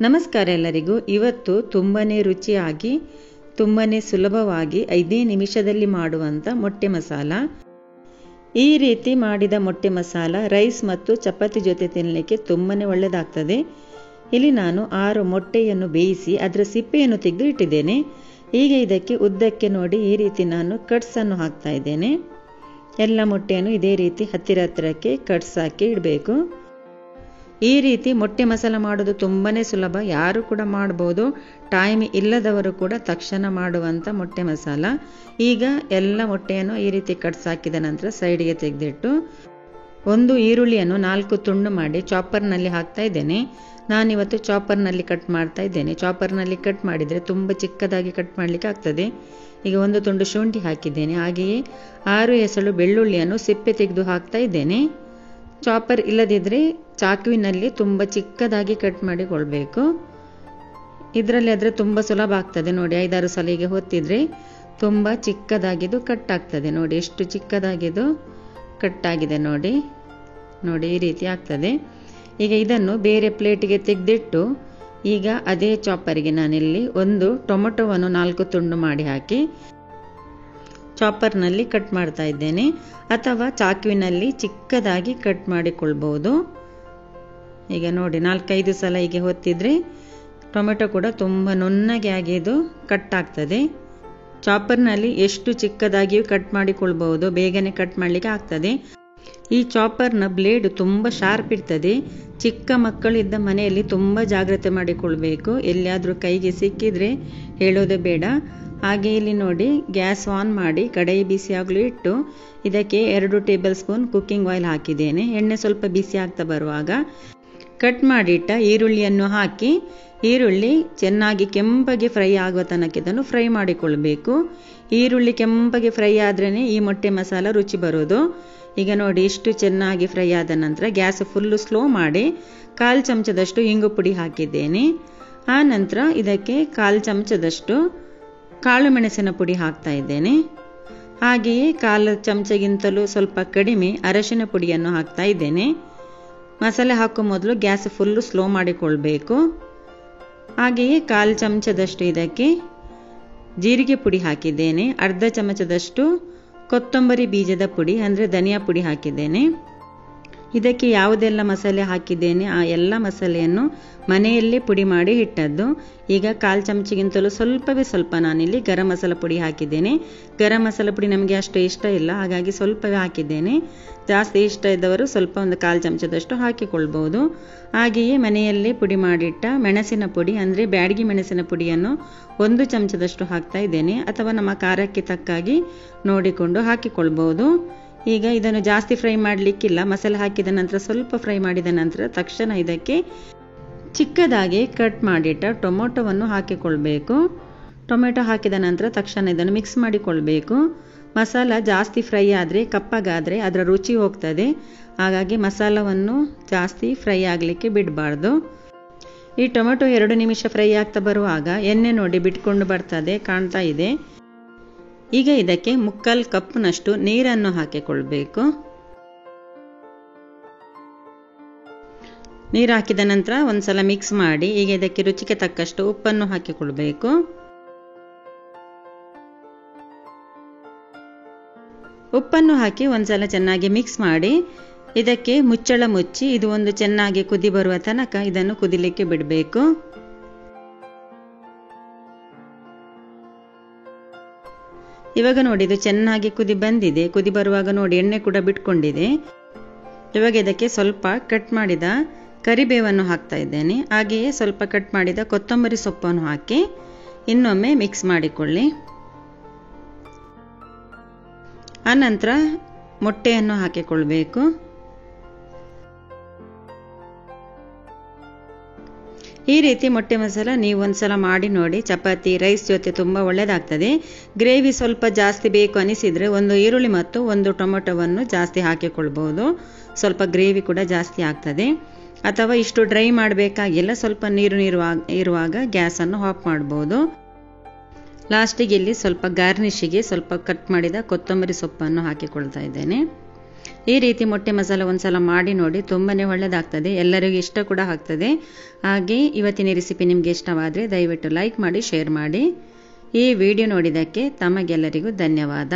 ನಮಸ್ಕಾರ ಎಲ್ಲರಿಗೂ. ಇವತ್ತು ತುಂಬನೇ ರುಚಿಯಾಗಿ ತುಂಬನೇ ಸುಲಭವಾಗಿ 5 ನಿಮಿಷದಲ್ಲಿ ಮಾಡುವಂಥ ಮೊಟ್ಟೆ ಮಸಾಲ. ಈ ರೀತಿ ಮಾಡಿದ ಮೊಟ್ಟೆ ಮಸಾಲ ರೈಸ್ ಮತ್ತು ಚಪಾತಿ ಜೊತೆ ತಿನ್ನಲಿಕ್ಕೆ ತುಂಬನೇ ಒಳ್ಳೆಯದಾಗ್ತದೆ. ಇಲ್ಲಿ ನಾನು 6 ಮೊಟ್ಟೆಯನ್ನು ಬೇಯಿಸಿ ಅದರ ಸಿಪ್ಪೆಯನ್ನು ತೆಗೆದು ಇಟ್ಟಿದ್ದೇನೆ. ಈಗ ಇದಕ್ಕೆ ಉದ್ದಕ್ಕೆ ನೋಡಿ ಈ ರೀತಿ ನಾನು ಕಟ್ಸನ್ನು ಹಾಕ್ತಾ ಇದ್ದೇನೆ. ಎಲ್ಲ ಮೊಟ್ಟೆಯನ್ನು ಇದೇ ರೀತಿ ಹತ್ತಿರಕ್ಕೆ ಕಟ್ಸ್ ಹಾಕಿ ಇಡಬೇಕು. ಈ ರೀತಿ ಮೊಟ್ಟೆ ಮಸಾಲ ಮಾಡೋದು ತುಂಬನೇ ಸುಲಭ, ಯಾರು ಕೂಡ ಮಾಡ್ಬೋದು. ಟೈಮ್ ಇಲ್ಲದವರು ಕೂಡ ತಕ್ಷಣ ಮಾಡುವಂಥ ಮೊಟ್ಟೆ ಮಸಾಲ. ಈಗ ಎಲ್ಲ ಮೊಟ್ಟೆಯನ್ನು ಈ ರೀತಿ ಕಟ್ಸ್ ಹಾಕಿದ ನಂತರ ಸೈಡಿಗೆ ತೆಗೆದಿಟ್ಟು ಒಂದು ಈರುಳ್ಳಿಯನ್ನು 4 ತುಂಡು ಮಾಡಿ ಚಾಪರ್ನಲ್ಲಿ ಹಾಕ್ತಾ ಇದ್ದೇನೆ. ನಾನಿವತ್ತು ಚಾಪರ್ನಲ್ಲಿ ಕಟ್ ಮಾಡ್ತಾ ಇದ್ದೇನೆ. ಚಾಪರ್ನಲ್ಲಿ ಕಟ್ ಮಾಡಿದರೆ ತುಂಬ ಚಿಕ್ಕದಾಗಿ ಕಟ್ ಮಾಡಲಿಕ್ಕೆ ಆಗ್ತದೆ. ಈಗ ಒಂದು ತುಂಡು ಶುಂಠಿ ಹಾಕಿದ್ದೇನೆ. ಹಾಗೆಯೇ 6 ಎಸಳು ಬೆಳ್ಳುಳ್ಳಿಯನ್ನು ಸಿಪ್ಪೆ ತೆಗೆದು ಹಾಕ್ತಾ ಇದ್ದೇನೆ. ಚಾಪರ್ ಇಲ್ಲದಿದ್ದರೆ ಚಾಕುವಿನಲ್ಲಿ ತುಂಬ ಚಿಕ್ಕದಾಗಿ ಕಟ್ ಮಾಡಿಕೊಳ್ಬೇಕು. ಇದರಲ್ಲಿ ಆದರೆ ತುಂಬ ಸುಲಭ ಆಗ್ತದೆ. ನೋಡಿ 5-6 ಸಲ ಹೀಗೆ ಹೊತ್ತಿದ್ರೆ ತುಂಬ ಚಿಕ್ಕದಾಗಿದ್ದು ಕಟ್ ಆಗ್ತದೆ. ನೋಡಿ ಎಷ್ಟು ಚಿಕ್ಕದಾಗಿದ್ದು ಕಟ್ ಆಗಿದೆ. ನೋಡಿ ಈ ರೀತಿ ಆಗ್ತದೆ. ಈಗ ಇದನ್ನು ಬೇರೆ ಪ್ಲೇಟಿಗೆ ತೆಗೆದಿಟ್ಟು ಈಗ ಅದೇ ಚಾಪರಿಗೆ ನಾನಿಲ್ಲಿ ಒಂದು ಟೊಮೆಟೊವನ್ನು 4 ತುಂಡು ಮಾಡಿ ಹಾಕಿ ಚಾಪರ್ನಲ್ಲಿ ಕಟ್ ಮಾಡ್ತಾ ಇದ್ದೇನೆ, ಅಥವಾ ಚಾಕುವಿನಲ್ಲಿ ಚಿಕ್ಕದಾಗಿ ಕಟ್ ಮಾಡಿಕೊಳ್ಬಹುದು. ಈಗ ನೋಡಿ 4-5 ಸಲ ಹೀಗೆ ಹೊತ್ತಿದ್ರೆ ಟೊಮೆಟೊ ಕೂಡ ತುಂಬ ನುಣ್ಣಗೆ ಆಗಿದ್ದು ಕಟ್ ಆಗ್ತದೆ. ಚಾಪರ್ನಲ್ಲಿ ಎಷ್ಟು ಚಿಕ್ಕದಾಗಿಯೂ ಕಟ್ ಮಾಡಿಕೊಳ್ಬಹುದು, ಬೇಗನೆ ಕಟ್ ಮಾಡಲಿಕ್ಕೆ ಆಗ್ತದೆ. ಈ ಚಾಪರ್ನ ಬ್ಲೇಡ್ ತುಂಬ ಶಾರ್ಪ್ ಇರ್ತದೆ. ಚಿಕ್ಕ ಮಕ್ಕಳಿದ್ದ ಮನೆಯಲ್ಲಿ ತುಂಬ ಜಾಗ್ರತೆ ಮಾಡಿಕೊಳ್ಬೇಕು. ಎಲ್ಲಿಯಾದರೂ ಕೈಗೆ ಸಿಕ್ಕಿದ್ರೆ ಹೇಳೋದೇ ಬೇಡ. ಹಾಗೆ ಇಲ್ಲಿ ನೋಡಿ ಗ್ಯಾಸ್ ಆನ್ ಮಾಡಿ ಕಡಾಯಿ ಬಿಸಿಯಾಗಲು ಇಟ್ಟು ಇದಕ್ಕೆ 2 ಟೇಬಲ್ ಸ್ಪೂನ್ ಕುಕ್ಕಿಂಗ್ ಆಯಿಲ್ ಹಾಕಿದ್ದೇನೆ. ಎಣ್ಣೆ ಸ್ವಲ್ಪ ಬಿಸಿ ಆಗ್ತಾ ಬರುವಾಗ ಕಟ್ ಮಾಡಿಟ್ಟ ಈರುಳ್ಳಿಯನ್ನು ಹಾಕಿ ಈರುಳ್ಳಿ ಚೆನ್ನಾಗಿ ಕೆಂಪಗೆ ಫ್ರೈ ಆಗುವ ತನಕ ಇದನ್ನು ಫ್ರೈ ಮಾಡಿಕೊಳ್ಬೇಕು. ಈರುಳ್ಳಿ ಕೆಂಪಗೆ ಫ್ರೈ ಆದ್ರೇ ಈ ಮೊಟ್ಟೆ ಮಸಾಲ ರುಚಿ ಬರೋದು. ಈಗ ನೋಡಿ ಇಷ್ಟು ಚೆನ್ನಾಗಿ ಫ್ರೈ ಆದ ನಂತರ ಗ್ಯಾಸ್ ಫುಲ್ಲು ಸ್ಲೋ ಮಾಡಿ 1/4 ಚಮಚದಷ್ಟು ಇಂಗು ಪುಡಿ ಹಾಕಿದ್ದೇನೆ. ಆ ನಂತರ ಇದಕ್ಕೆ 1/4 ಚಮಚದಷ್ಟು ಕಾಳು ಮೆಣಸಿನ ಪುಡಿ ಹಾಕ್ತಾ ಇದ್ದೇನೆ. ಹಾಗೆಯೇ 1/4 ಚಮಚಗಿಂತಲೂ ಸ್ವಲ್ಪ ಕಡಿಮೆ ಅರಶಿನ ಪುಡಿಯನ್ನು ಹಾಕ್ತಾ ಇದ್ದೇನೆ. ಮಸಾಲೆ ಹಾಕೋ ಮೊದಲು ಗ್ಯಾಸ್ ಫುಲ್ಲು ಸ್ಲೋ ಮಾಡಿಕೊಳ್ಬೇಕು. ಹಾಗೆಯೇ 1/4 ಚಮಚದಷ್ಟು ಇದಕ್ಕೆ ಜೀರಿಗೆ ಪುಡಿ ಹಾಕಿದ್ದೇನೆ. ಅರ್ಧ ಚಮಚದಷ್ಟು ಕೊತ್ತಂಬರಿ ಬೀಜದ ಪುಡಿ ಅಂದರೆ ಧನಿಯಾ ಪುಡಿ ಹಾಕಿದ್ದೇನೆ. ಇದಕ್ಕೆ ಯಾವುದೆಲ್ಲ ಮಸಾಲೆ ಹಾಕಿದ್ದೇನೆ ಆ ಎಲ್ಲ ಮಸಾಲೆಯನ್ನು ಮನೆಯಲ್ಲೇ ಪುಡಿ ಮಾಡಿ ಇಟ್ಟದ್ದು. ಈಗ 1/4 ಚಮಚಗಿಂತಲೂ ಸ್ವಲ್ಪವೇ ಸ್ವಲ್ಪ ನಾನಿಲ್ಲಿ ಗರಂ ಮಸಾಲ ಪುಡಿ ಹಾಕಿದ್ದೇನೆ. ಗರಂ ಮಸಾಲ ಪುಡಿ ನಮಗೆ ಅಷ್ಟು ಇಷ್ಟ ಇಲ್ಲ, ಹಾಗಾಗಿ ಸ್ವಲ್ಪವೇ ಹಾಕಿದ್ದೇನೆ. ಜಾಸ್ತಿ ಇಷ್ಟ ಇದ್ದವರು ಸ್ವಲ್ಪ ಒಂದು 1/4 ಚಮಚದಷ್ಟು ಹಾಕಿಕೊಳ್ಬಹುದು. ಹಾಗೆಯೇ ಮನೆಯಲ್ಲೇ ಪುಡಿ ಮಾಡಿಟ್ಟ ಮೆಣಸಿನ ಪುಡಿ ಅಂದರೆ ಬ್ಯಾಡಗಿ ಮೆಣಸಿನ ಪುಡಿಯನ್ನು 1 ಚಮಚದಷ್ಟು ಹಾಕ್ತಾ ಇದ್ದೇನೆ, ಅಥವಾ ನಮ್ಮ ಖಾರಕ್ಕೆ ತಕ್ಕಾಗಿ ನೋಡಿಕೊಂಡು ಹಾಕಿಕೊಳ್ಬಹುದು. ಈಗ ಇದನ್ನು ಜಾಸ್ತಿ ಫ್ರೈ ಮಾಡಲಿಕ್ಕಿಲ್ಲ. ಮಸಾಲೆ ಹಾಕಿದ ನಂತರ ಸ್ವಲ್ಪ ಫ್ರೈ ಮಾಡಿದ ನಂತರ ತಕ್ಷಣ ಇದಕ್ಕೆ ಚಿಕ್ಕದಾಗಿ ಕಟ್ ಮಾಡಿಟ್ಟ ಟೊಮೊಟೊವನ್ನು ಹಾಕಿಕೊಳ್ಬೇಕು. ಟೊಮೆಟೊ ಹಾಕಿದ ನಂತರ ತಕ್ಷಣ ಇದನ್ನು ಮಿಕ್ಸ್ ಮಾಡಿಕೊಳ್ಬೇಕು. ಮಸಾಲ ಜಾಸ್ತಿ ಫ್ರೈ ಆದರೆ ಕಪ್ಪಗಾದರೆ ಅದರ ರುಚಿ ಹೋಗ್ತದೆ. ಹಾಗಾಗಿ ಮಸಾಲವನ್ನು ಜಾಸ್ತಿ ಫ್ರೈ ಆಗಲಿಕ್ಕೆ ಬಿಡಬಾರ್ದು. ಈ ಟೊಮೆಟೊ 2 ನಿಮಿಷ ಫ್ರೈ ಆಗ್ತಾ ಬರುವಾಗ ಎಣ್ಣೆ ನೋಡಿ ಬಿಟ್ಕೊಂಡು ಬರ್ತದೆ, ಕಾಣ್ತಾ ಇದೆ. ಈಗ ಇದಕ್ಕೆ 3/4 ಕಪ್ನಷ್ಟು ನೀರನ್ನು ಹಾಕಿಕೊಳ್ಬೇಕು. ನೀರು ಹಾಕಿದ ನಂತರ ಒಂದ್ಸಲ ಮಿಕ್ಸ್ ಮಾಡಿ ಈಗ ಇದಕ್ಕೆ ರುಚಿಗೆ ತಕ್ಕಷ್ಟು ಉಪ್ಪನ್ನು ಹಾಕಿಕೊಳ್ಬೇಕು. ಉಪ್ಪನ್ನು ಹಾಕಿ ಒಂದ್ಸಲ ಚೆನ್ನಾಗಿ ಮಿಕ್ಸ್ ಮಾಡಿ ಇದಕ್ಕೆ ಮುಚ್ಚಳ ಮುಚ್ಚಿ ಇದು ಒಂದು ಚೆನ್ನಾಗಿ ಕುದಿ ಬರುವ ತನಕ ಇದನ್ನು ಕುದಿಲಿಕ್ಕೆ ಬಿಡಬೇಕು. ಇವಾಗ ನೋಡಿ ಇದು ಚೆನ್ನಾಗಿ ಕುದಿ ಬಂದಿದೆ. ಕುದಿ ಬರುವಾಗ ನೋಡಿ ಎಣ್ಣೆ ಕೂಡ ಬಿಟ್ಕೊಂಡಿದೆ. ಇವಾಗ ಇದಕ್ಕೆ ಸ್ವಲ್ಪ ಕಟ್ ಮಾಡಿದ ಕರಿಬೇವನ್ನು ಹಾಕ್ತಾ ಇದ್ದೇನೆ. ಹಾಗೆಯೇ ಸ್ವಲ್ಪ ಕಟ್ ಮಾಡಿದ ಕೊತ್ತಂಬರಿ ಸೊಪ್ಪನ್ನು ಹಾಕಿ ಇನ್ನೊಮ್ಮೆ ಮಿಕ್ಸ್ ಮಾಡಿಕೊಳ್ಳಿ. ಆನಂತರ ಮೊಟ್ಟೆಯನ್ನು ಹಾಕಿಕೊಳ್ಬೇಕು. ಈ ರೀತಿ ಮೊಟ್ಟೆ ಮಸಾಲ ನೀವು ಒಂದ್ಸಲ ಮಾಡಿ ನೋಡಿ. ಚಪಾತಿ ರೈಸ್ ಜೊತೆ ತುಂಬ ಒಳ್ಳೆಯದಾಗ್ತದೆ. ಗ್ರೇವಿ ಸ್ವಲ್ಪ ಜಾಸ್ತಿ ಬೇಕು ಅನಿಸಿದರೆ ಒಂದು ಈರುಳ್ಳಿ ಮತ್ತು ಒಂದು ಟೊಮೆಟೊವನ್ನು ಜಾಸ್ತಿ ಹಾಕಿಕೊಳ್ಬಹುದು. ಸ್ವಲ್ಪ ಗ್ರೇವಿ ಕೂಡ ಜಾಸ್ತಿ ಆಗ್ತದೆ. ಅಥವಾ ಇಷ್ಟು ಡ್ರೈ ಮಾಡಬೇಕಾಗಿಲ್ಲ, ಸ್ವಲ್ಪ ನೀರು ಇರುವಾಗ ಗ್ಯಾಸನ್ನು ಆಫ್ ಮಾಡ್ಬೋದು. ಲಾಸ್ಟಿಗೆ ಇಲ್ಲಿ ಸ್ವಲ್ಪ ಗಾರ್ನಿಷಿಗೆ ಸ್ವಲ್ಪ ಕಟ್ ಮಾಡಿದ ಕೊತ್ತಂಬರಿ ಸೊಪ್ಪನ್ನು ಹಾಕಿಕೊಳ್ತಾ ಇದ್ದೇನೆ. ಈ ರೀತಿ ಮೊಟ್ಟೆ ಮಸಾಲ ಒಂದ್ಸಲ ಮಾಡಿ ನೋಡಿ, ತುಂಬಾನೇ ಒಳ್ಳೆಯದಾಗ್ತದೆ, ಎಲ್ಲರಿಗೂ ಇಷ್ಟ ಕೂಡ ಆಗ್ತದೆ. ಹಾಗೆ ಇವತ್ತಿನ ರೆಸಿಪಿ ನಿಮಗೆ ಇಷ್ಟವಾದರೆ ದಯವಿಟ್ಟು ಲೈಕ್ ಮಾಡಿ, ಶೇರ್ ಮಾಡಿ. ಈ ವಿಡಿಯೋ ನೋಡಿದ್ದಕ್ಕೆ ತಮಗೆಲ್ಲರಿಗೂ ಧನ್ಯವಾದ.